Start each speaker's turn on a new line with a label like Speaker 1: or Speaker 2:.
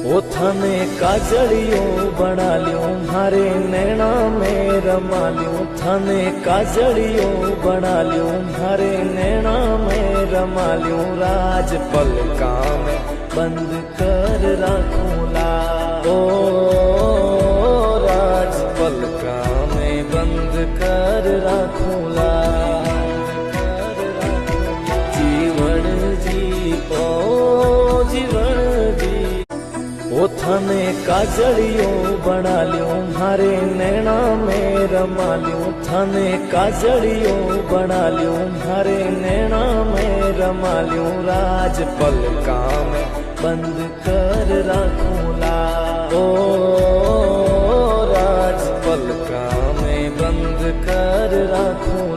Speaker 1: ओ थाने काजलियों बना लियो मारे नैना में रमा लियो थाने काजलियों बना लियो मारे नैना में रमा लियो राज पलका में बंद कर राखूला ओ राज पलका में बंद कर राखूला जीवन जी ओ जीवन जी ओ थाने काजलियों बना लियो मारे नैना में रमा लियो थाने काजलियों बना लियो मारे नैना में रमा लियो राज पलका में बंद कर राखूला ओ राज पलका में बंद कर राखूला।